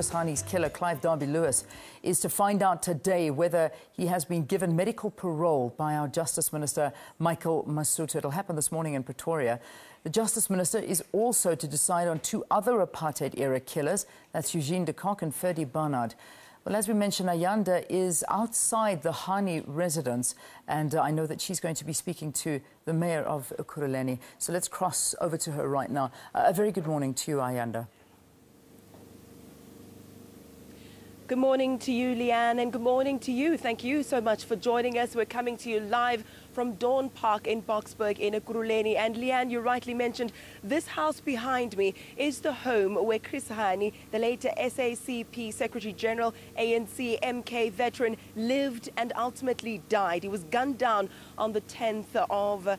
Chris Hani's killer, Clive Derby-Lewis, is to find out today whether he has been given medical parole by our Justice Minister, Michael Masutu. It'll happen this morning in Pretoria. The Justice Minister is also to decide on two other apartheid-era killers. That's Eugene de Kock and Ferdy Barnard. Well, as we mentioned, Ayanda is outside the Hani residence, and I know that she's going to be speaking to the mayor of Ekurhuleni. So let's cross over to her right now. A very good morning to you, Ayanda. Good morning to you, Leanne, and good morning to you. Thank you so much for joining us. We're coming to you live from Dawn Park in Boksburg in Ekurhuleni. And Leanne, you rightly mentioned this house behind me is the home where Chris Hani, the late SACP Secretary General, ANC MK veteran, lived and ultimately died. He was gunned down on the 10th of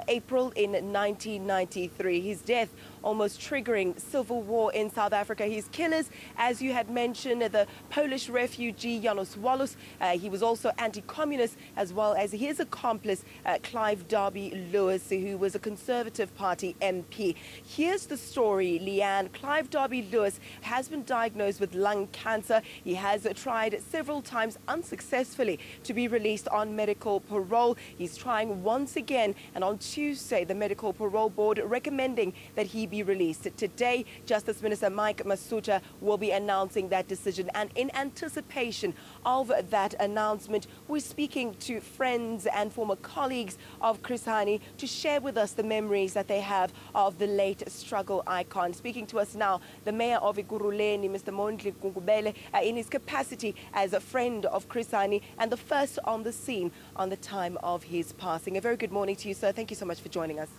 April in 1993. His death almost triggering civil war in South Africa. His killers, as you had mentioned, the Polish refugee Janusz Wallus. He was also anti-communist, as well as his accomplice, Clive Derby-Lewis, who was a Conservative Party MP. Here's the story, Leanne. Clive Derby-Lewis has been diagnosed with lung cancer. He has tried several times unsuccessfully to be released on medical parole. He's trying once again, and on Tuesday, the Medical Parole Board recommending that he be released. Today, Justice Minister Mike Masutu will be announcing that decision, and in anticipation of that announcement, we're speaking to friends and former colleagues of Chris Hani to share with us the memories that they have of the late struggle icon. Speaking to us now, the mayor of Ekurhuleni, Mr. Mondli Gungubele, in his capacity as a friend of Chris Hani and the first on the scene on the time of his passing. A very good morning to you, sir. Thank you so much for joining us.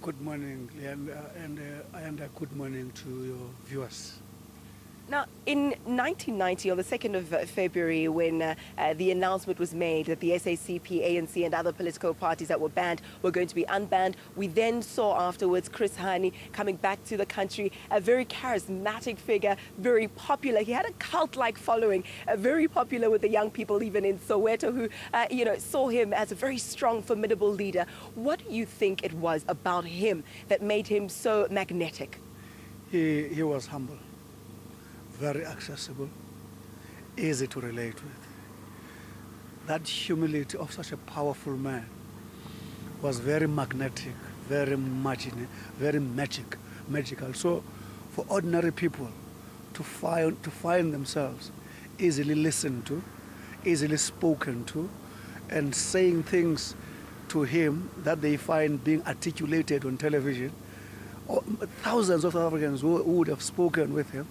Good morning, and good morning to your viewers. Now, in 1990, on the 2nd of February, when the announcement was made that the SACP, ANC and other political parties that were banned were going to be unbanned, we then saw afterwards Chris Hani coming back to the country, a very charismatic figure, very popular. He had a cult-like following, very popular with the young people even in Soweto who, saw him as a very strong, formidable leader. What do you think it was about him that made him so magnetic? He was humble. Very accessible, easy to relate with. That humility of such a powerful man was very magnetic, very magical. So for ordinary people to find themselves easily listened to, easily spoken to, and saying things to him that they find being articulated on television, thousands of Africans who would have spoken with him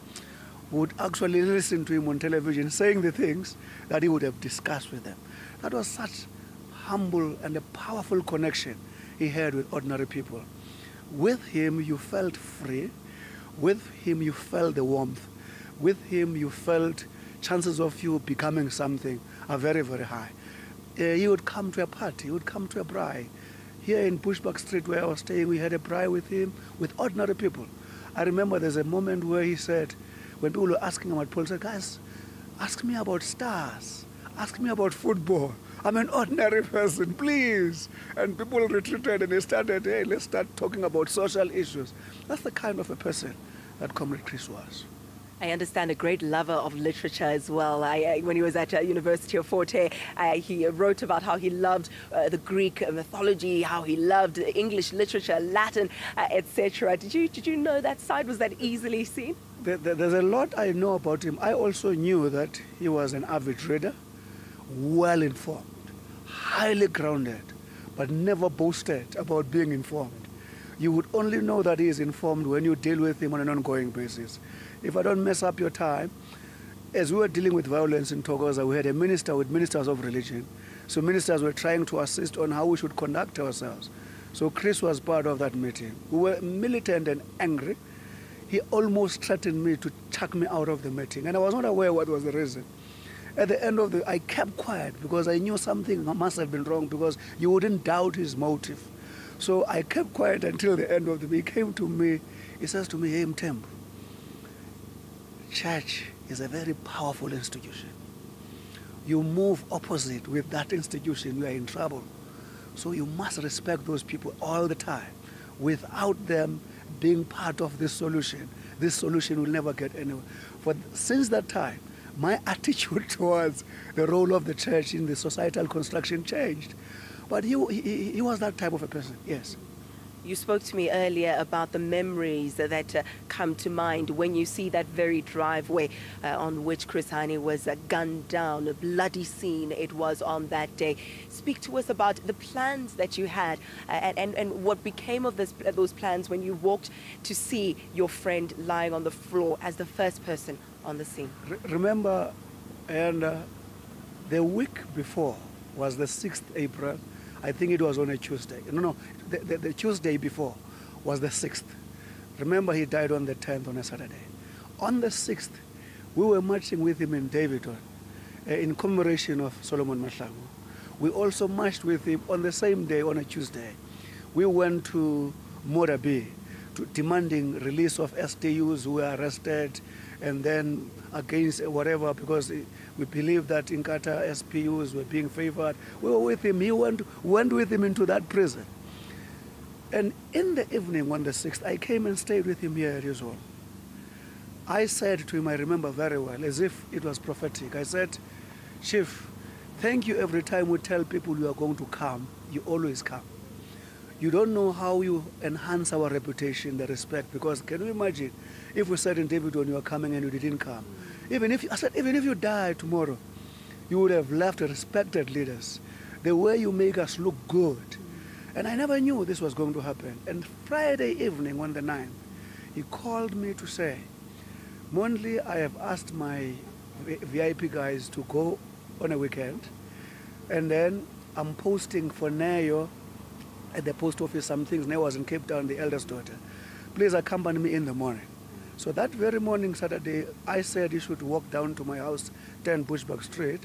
would actually listen to him on television saying the things that he would have discussed with them. That was such humble and a powerful connection he had with ordinary people. With him, you felt free. With him, you felt the warmth. With him, you felt chances of you becoming something are very, very high. He would come to a party, he would come to a braai. Here in Bushbuck Street where I was staying, we had a braai with him, with ordinary people. I remember there's a moment where he said, when people were asking him about politics, he said, guys, ask me about stars, ask me about football. I'm an ordinary person, please. And people retreated and they started, hey, let's start talking about social issues. That's the kind of a person that Comrade Chris was. I understand a great lover of literature as well. When he was at University of Forte, he wrote about how he loved the Greek mythology, how he loved English literature, Latin, etc. Did you know that side? Was that easily seen? There's a lot I know about him. I also knew that he was an avid reader, well informed, highly grounded, but never boasted about being informed. You would only know that he is informed when you deal with him on an ongoing basis. If I don't mess up your time, as we were dealing with violence in Thokoza, we had a minister with ministers of religion. So ministers were trying to assist on how we should conduct ourselves. So Chris was part of that meeting. We were militant and angry. He almost threatened me to chuck me out of the meeting, and I was not aware what was the reason. At the end of I kept quiet because I knew something must have been wrong because you wouldn't doubt his motive. So I kept quiet until the end of the meeting. He came to me, he says to me, hey Mtembu, church is a very powerful institution. You move opposite with that institution, you are in trouble. So you must respect those people all the time. Without them being part of this solution will never get anywhere. Since that time, my attitude towards the role of the church in the societal construction changed. But he was that type of a person, yes. You spoke to me earlier about the memories that come to mind when you see that very driveway on which Chris Hani was gunned down, a bloody scene it was on that day. Speak to us about the plans that you had and what became of those plans when you walked to see your friend lying on the floor as the first person on the scene. Remember, and the week before was the 6th April. I think it was on a Tuesday. No, the Tuesday before was the 6th. Remember, he died on the 10th on a Saturday. On the 6th, we were marching with him in Davidton in commemoration of Solomon Mahlangu. We also marched with him on the same day on a Tuesday. We went to Modabi demanding release of STUs who were arrested, and then against whatever, because we believe that Inkatha SPUs were being favored. We were with him. He went with him into that prison. And in the evening on the 6th, I came and stayed with him here at his home. I said to him, I remember very well, as if it was prophetic. I said, Chief, thank you every time we tell people you are going to come, you always come. You don't know how you enhance our reputation, the respect, because can you imagine if we said in David when you are coming and you didn't come? Even if you die tomorrow, you would have left respected leaders. The way you make us look good. And I never knew this was going to happen. And Friday evening on the 9th, he called me to say, Mondli, I have asked my VIP guys to go on a weekend, and then I'm posting for Nayo at the post office some things. Nayo was in Cape Town, the eldest daughter. Please accompany me in the morning. So that very morning, Saturday, I said he should walk down to my house, 10 Bushbuck Street.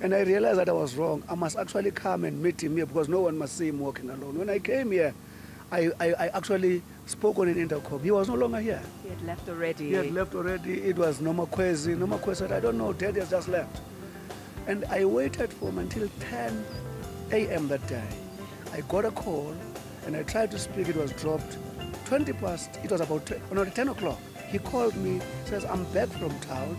And I realized that I was wrong. I must actually come and meet him here because no one must see him walking alone. When I came here, I actually spoke on an intercom. He was no longer here. He had left already. He had left already. It was Nomakwezi. Nomakwezi said, I don't know, Daddy has just left. And I waited for him until 10 a.m. that day. I got a call and I tried to speak. It was dropped. 20 past, it was about 10 o'clock. He called me, says, I'm back from town.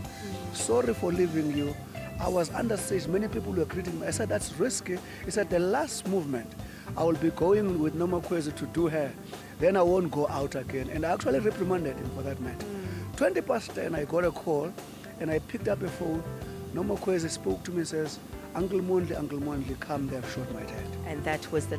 Sorry for leaving you. I was under siege. Many people were greeting me. I said, that's risky. He said, the last movement, I will be going with Nomakwezi to do her. Then I won't go out again. And I actually reprimanded him for that matter. 20 past 10, I got a call and I picked up a phone. Nomakwezi spoke to me and says, Uncle Mondli, come, they've shot my dad. And that was the